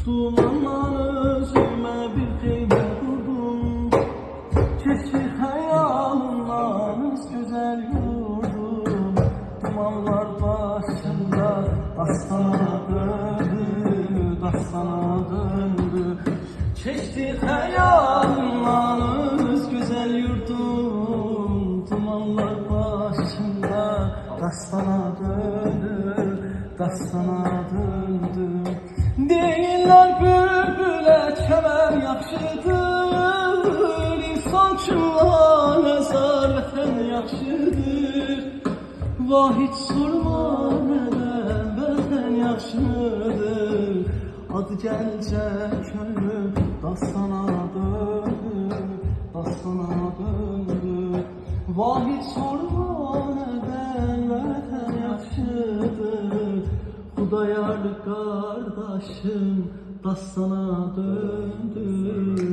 Dumanlar özüme bir kıymet kurdum. Keçti hayalımdan güzel yurdum. Dumanlar başında dastana döndü, dastana döndü. Keçti hayalımdan güzel yurdum. Dumanlar başında dastana döndü, dastana döndü. Deyirlər bülbülə kəmər yaxşıdır, İnsan üçün nəzarətən yaxşıdır. Vahid sorma nədən vətən yaxşıdır, Adı gəncə könlüm dastana döndü, dastana döndü. Vahid sorma nədən vətən yaxşıdır, Xudayar qardaşım dastana döndü.